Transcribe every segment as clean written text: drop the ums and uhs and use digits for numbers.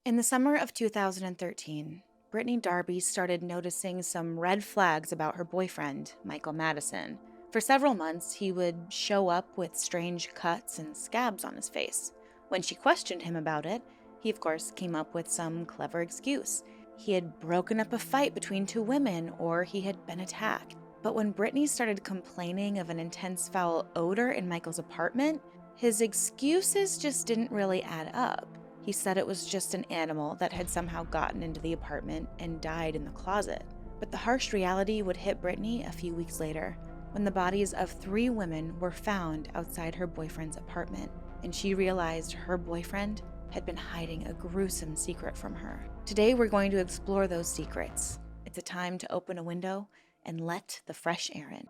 In the summer of 2013, Brittany Darby started noticing some red flags about her boyfriend, Michael Madison. For several months, he would show up with strange cuts and scabs on his face. When she questioned him about it, he of course came up with some clever excuse. He had broken up a fight between two women, or he had been attacked. But when Brittany started complaining of an intense foul odor in Michael's apartment, his excuses just didn't really add up. He said it was just an animal that had somehow gotten into the apartment and died in the closet. But the harsh reality would hit Brittany a few weeks later, when the bodies of three women were found outside her boyfriend's apartment, and she realized her boyfriend had been hiding a gruesome secret from her. Today, we're going to explore those secrets. It's a time to open a window and let the fresh air in.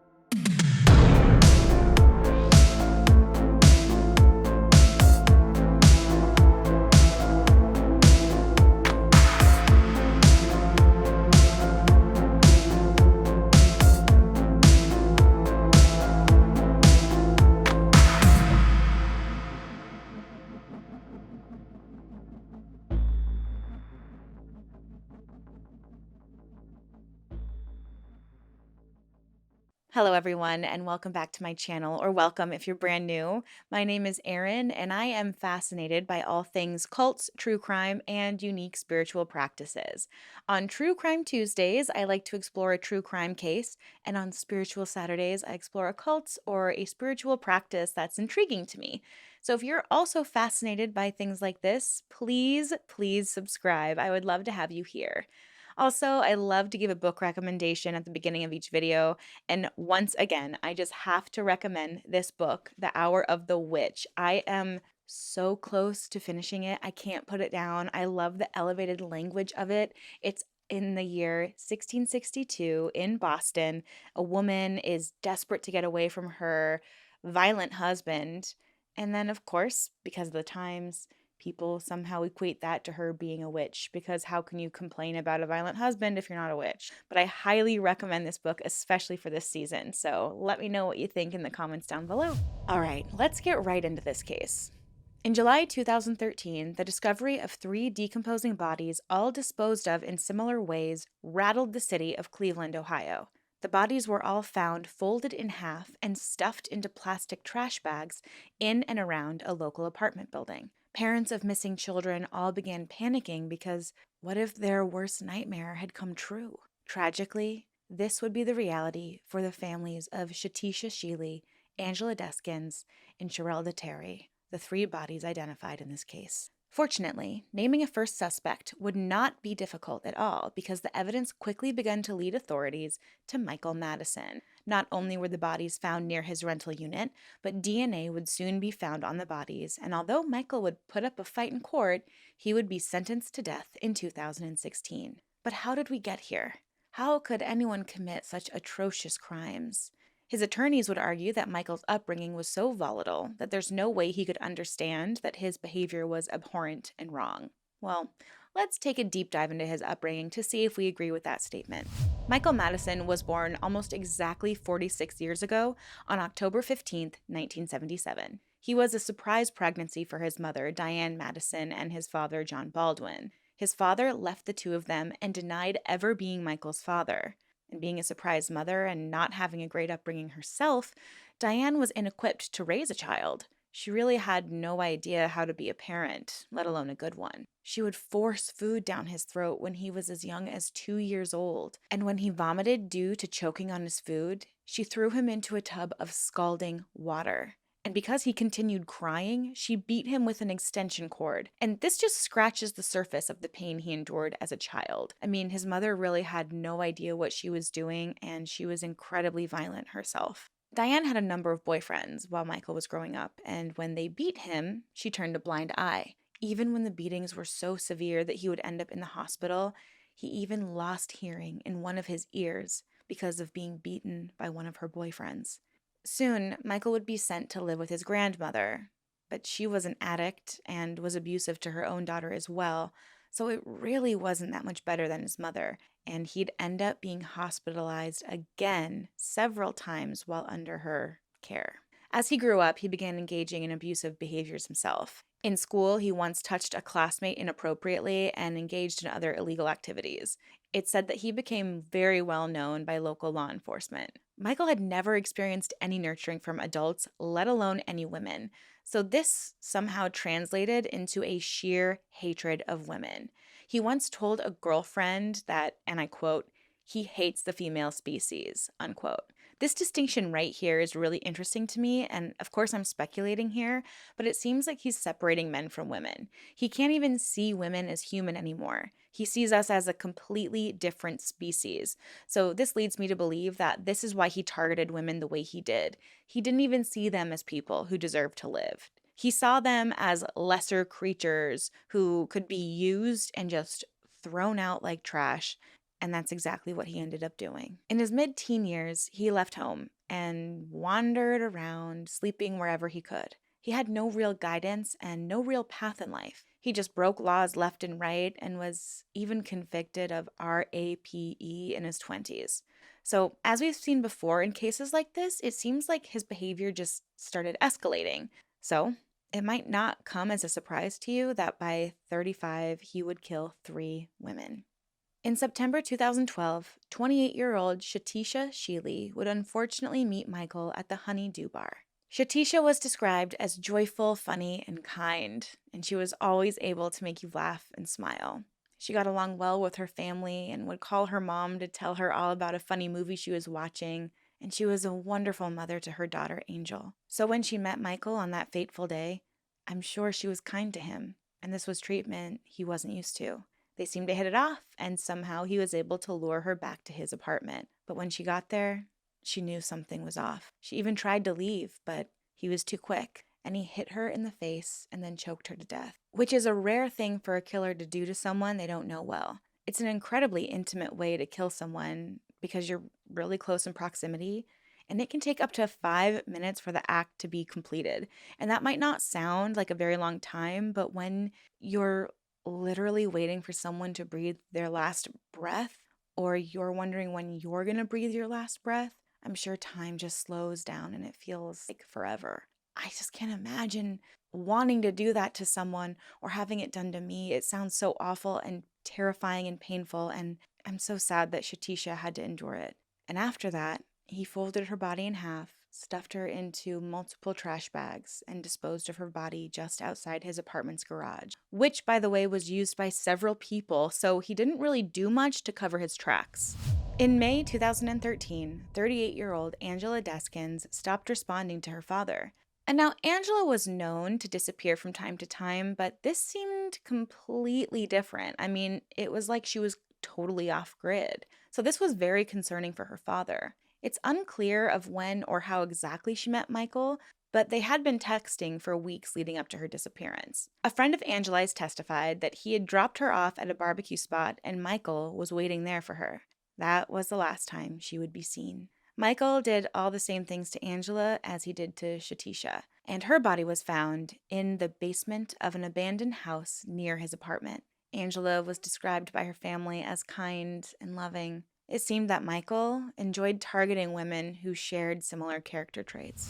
Hello, everyone, and welcome back to my channel, or welcome if you're brand new. My name is Erin, and I am fascinated by all things cults, true crime, and unique spiritual practices. On True Crime Tuesdays, I like to explore a true crime case, and on Spiritual Saturdays, I explore a cult or a spiritual practice that's intriguing to me. So if you're also fascinated by things like this, please subscribe. I would love to have you here. Also, I love to give a book recommendation at the beginning of each video. And once again, I just have to recommend this book, The Hour of the Witch. I am so close to finishing it. I can't put it down. I love the elevated language of it. It's in the year 1662 in Boston. A woman is desperate to get away from her violent husband. And then, of course, because of the times, people somehow equate that to her being a witch, because how can you complain about a violent husband if you're not a witch? But I highly recommend this book, especially for this season. So let me know what you think in the comments down below. All right, let's get right into this case. In July 2013, the discovery of three decomposing bodies, all disposed of in similar ways, rattled the city of Cleveland, Ohio. The bodies were all found folded in half and stuffed into plastic trash bags in and around a local apartment building. Parents of missing children all began panicking because what if their worst nightmare had come true? Tragically, this would be the reality for the families of Shatisha Sheely, Angela Deskins, and Sherelda Terry, the three bodies identified in this case. Fortunately, naming a first suspect would not be difficult at all because the evidence quickly began to lead authorities to Michael Madison. Not only were the bodies found near his rental unit, but DNA would soon be found on the bodies, and although Michael would put up a fight in court, he would be sentenced to death in 2016. But how did we get here? How could anyone commit such atrocious crimes? His attorneys would argue that Michael's upbringing was so volatile that there's no way he could understand that his behavior was abhorrent and wrong. Well, let's take a deep dive into his upbringing to see if we agree with that statement. Michael Madison was born almost exactly 46 years ago on October 15th, 1977. He was a surprise pregnancy for his mother, Diane Madison, and his father, John Baldwin. His father left the two of them and denied ever being Michael's father. And being a surprise mother and not having a great upbringing herself, Diane was inequipped to raise a child. She really had no idea how to be a parent, let alone a good one. She would force food down his throat when he was as young as 2 years old, and when he vomited due to choking on his food, she threw him into a tub of scalding water. And because he continued crying, she beat him with an extension cord. And this just scratches the surface of the pain he endured as a child. I mean, his mother really had no idea what she was doing, and she was incredibly violent herself. Diane had a number of boyfriends while Michael was growing up, and when they beat him, she turned a blind eye. Even when the beatings were so severe that he would end up in the hospital, he even lost hearing in one of his ears because of being beaten by one of her boyfriends. Soon, Michael would be sent to live with his grandmother, but she was an addict and was abusive to her own daughter as well, so it really wasn't that much better than his mother, and he'd end up being hospitalized again several times while under her care. As he grew up, he began engaging in abusive behaviors himself. In school, he once touched a classmate inappropriately and engaged in other illegal activities. It said that he became very well known by local law enforcement. Michael had never experienced any nurturing from adults, let alone any women. So this somehow translated into a sheer hatred of women. He once told a girlfriend that, and I quote, he hates the female species, unquote. This distinction right here is really interesting to me, and of course, I'm speculating here, but it seems like he's separating men from women. He can't even see women as human anymore. He sees us as a completely different species. So, this leads me to believe that this is why he targeted women the way he did. He didn't even see them as people who deserve to live. He saw them as lesser creatures who could be used and just thrown out like trash. And that's exactly what he ended up doing. In his mid teen years, he left home and wandered around, sleeping wherever he could. He had no real guidance and no real path in life. He just broke laws left and right and was even convicted of RAPE in his 20s. So, as we've seen before in cases like this, it seems like his behavior just started escalating. So, it might not come as a surprise to you that by 35, he would kill 3 women. In September 2012, 28-year-old Shatisha Sheely would unfortunately meet Michael at the Honey-Do Bar. Shatisha was described as joyful, funny, and kind, and she was always able to make you laugh and smile. She got along well with her family and would call her mom to tell her all about a funny movie she was watching, and she was a wonderful mother to her daughter Angel. So when she met Michael on that fateful day, I'm sure she was kind to him, and this was treatment he wasn't used to. They seemed to hit it off, and somehow he was able to lure her back to his apartment. But when she got there, she knew something was off. She even tried to leave, but he was too quick, and he hit her in the face and then choked her to death, which is a rare thing for a killer to do to someone they don't know well. It's an incredibly intimate way to kill someone because you're really close in proximity, and it can take up to 5 minutes for the act to be completed. And that might not sound like a very long time, but when you're literally waiting for someone to breathe their last breath, or you're wondering when you're going to breathe your last breath, I'm sure time just slows down and it feels like forever. I just can't imagine wanting to do that to someone or having it done to me. It sounds so awful and terrifying and painful, and I'm so sad that Shatisha had to endure it. And after that, he folded her body in half, stuffed her into multiple trash bags, and disposed of her body just outside his apartment's garage, which, by the way, was used by several people, so he didn't really do much to cover his tracks. In May 2013, 38-year-old Angela Deskins stopped responding to her father. And now Angela was known to disappear from time to time, but this seemed completely different. I mean, it was like she was totally off grid. So this was very concerning for her father. It's unclear of when or how exactly she met Michael, but they had been texting for weeks leading up to her disappearance. A friend of Angela's testified that he had dropped her off at a barbecue spot and Michael was waiting there for her. That was the last time she would be seen. Michael did all the same things to Angela as he did to Shatisha, and her body was found in the basement of an abandoned house near his apartment. Angela was described by her family as kind and loving. It seemed that Michael enjoyed targeting women who shared similar character traits.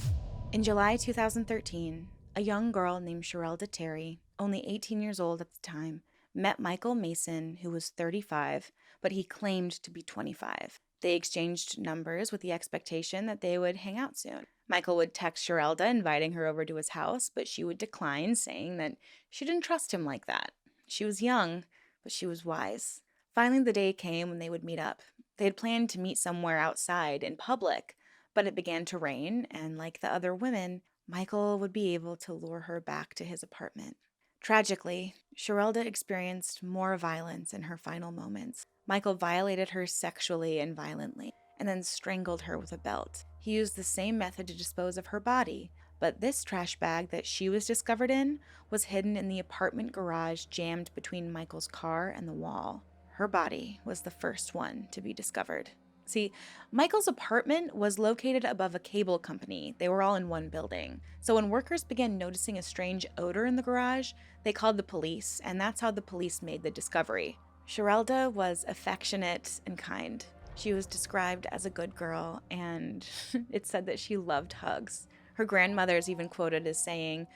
In July 2013, a young girl named Sherelda Terry, only 18 years old at the time, met Michael Mason, who was 35, but he claimed to be 25. They exchanged numbers with the expectation that they would hang out soon. Michael would text Sherelda inviting her over to his house, but she would decline, saying that she didn't trust him like that. She was young, but she was wise. Finally, the day came when they would meet up. They had planned to meet somewhere outside in public, but it began to rain, and like the other women, Michael would be able to lure her back to his apartment. Tragically, Sherelda experienced more violence in her final moments. Michael violated her sexually and violently, and then strangled her with a belt. He used the same method to dispose of her body, but this trash bag that she was discovered in was hidden in the apartment garage jammed between Michael's car and the wall. Her body was the first one to be discovered. See, Michael's apartment was located above a cable company. They were all in one building. So when workers began noticing a strange odor in the garage, they called the police, and that's how the police made the discovery. Sherelda was affectionate and kind. She was described as a good girl, and it said that she loved hugs. Her grandmother is even quoted as saying,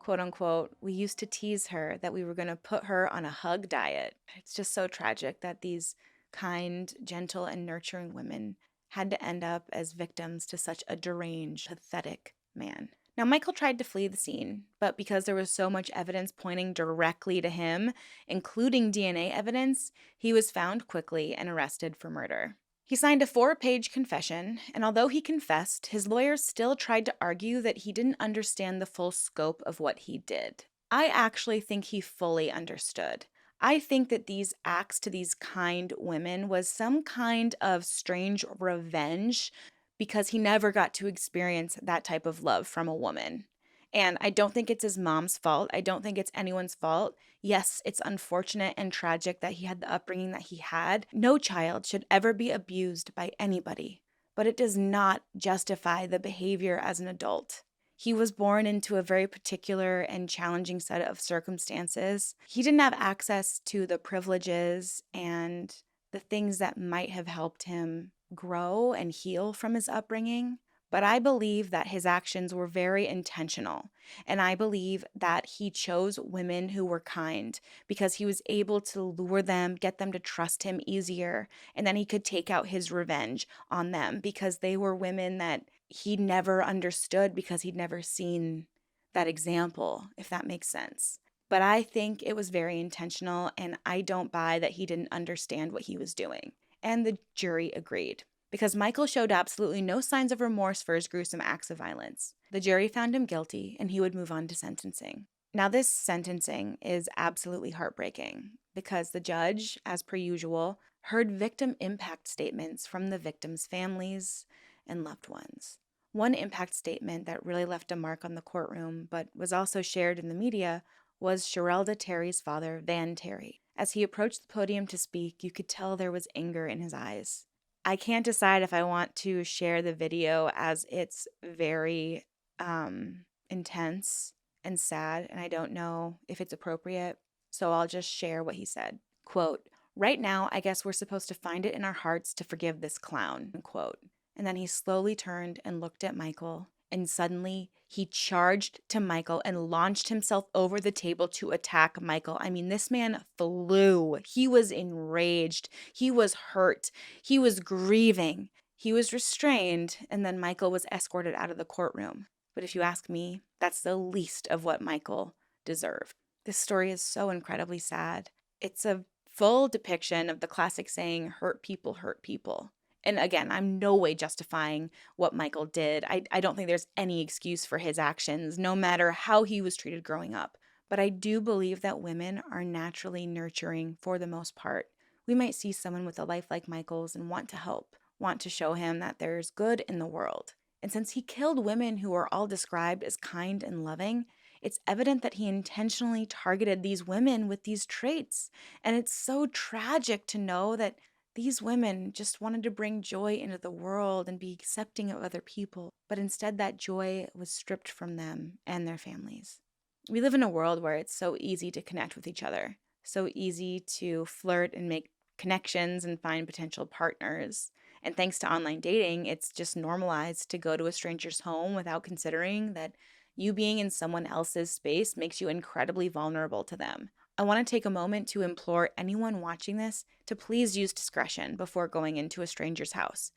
quote unquote, we used to tease her that we were going to put her on a hug diet. It's just so tragic that these kind, gentle, and nurturing women had to end up as victims to such a deranged, pathetic man. Now, Michael tried to flee the scene, but because there was so much evidence pointing directly to him, including DNA evidence, he was found quickly and arrested for murder. He signed a 4-page confession, and although he confessed, his lawyers still tried to argue that he didn't understand the full scope of what he did. I actually think he fully understood. I think that these acts to these kind women was some kind of strange revenge because he never got to experience that type of love from a woman. And I don't think it's his mom's fault. I don't think it's anyone's fault. Yes, it's unfortunate and tragic that he had the upbringing that he had. No child should ever be abused by anybody, but it does not justify the behavior as an adult. He was born into a very particular and challenging set of circumstances. He didn't have access to the privileges and the things that might have helped him grow and heal from his upbringing. But I believe that his actions were very intentional. And I believe that he chose women who were kind because he was able to lure them, get them to trust him easier. And then he could take out his revenge on them because they were women that he never understood because he'd never seen that example, if that makes sense. But I think it was very intentional, and I don't buy that he didn't understand what he was doing. And the jury agreed because Michael showed absolutely no signs of remorse for his gruesome acts of violence. The jury found him guilty, and he would move on to sentencing. Now, this sentencing is absolutely heartbreaking because the judge, as per usual, heard victim impact statements from the victims' families and loved ones. One impact statement that really left a mark on the courtroom, but was also shared in the media, was Sherelda Terry's father, Van Terry. As he approached the podium to speak, you could tell there was anger in his eyes. I can't decide if I want to share the video as it's very intense and sad, and I don't know if it's appropriate, so I'll just share what he said. Quote, "Right now, I guess we're supposed to find it in our hearts to forgive this clown," quote. And then he slowly turned and looked at Michael, and suddenly he charged to Michael and launched himself over the table to attack Michael. I mean, this man flew. He was enraged. He was hurt. He was grieving. He was restrained, and then Michael was escorted out of the courtroom. But if you ask me, that's the least of what Michael deserved. This story is so incredibly sad. It's a full depiction of the classic saying, hurt people hurt people. And again, I'm no way justifying what Michael did. I don't think there's any excuse for his actions, no matter how he was treated growing up. But I do believe that women are naturally nurturing for the most part. We might see someone with a life like Michael's and want to help, want to show him that there's good in the world. And since he killed women who are all described as kind and loving, it's evident that he intentionally targeted these women with these traits. And it's so tragic to know that these women just wanted to bring joy into the world and be accepting of other people, but instead that joy was stripped from them and their families. We live in a world where it's so easy to connect with each other, so easy to flirt and make connections and find potential partners. And thanks to online dating, it's just normalized to go to a stranger's home without considering that you being in someone else's space makes you incredibly vulnerable to them. I want to take a moment to implore anyone watching this to please use discretion before going into a stranger's house.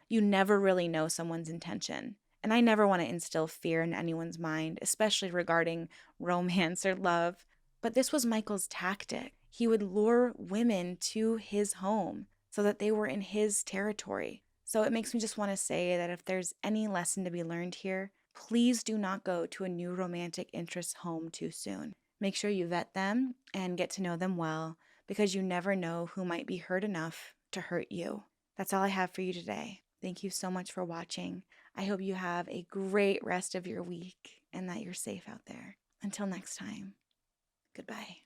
You never really know someone's intention. And I never want to instill fear in anyone's mind, especially regarding romance or love. But this was Michael's tactic. He would lure women to his home so that they were in his territory. So it makes me just want to say that if there's any lesson to be learned here, please do not go to a new romantic interest home too soon. Make sure you vet them and get to know them well because you never know who might be hurt enough to hurt you. That's all I have for you today. Thank you so much for watching. I hope you have a great rest of your week and that you're safe out there. Until next time, goodbye.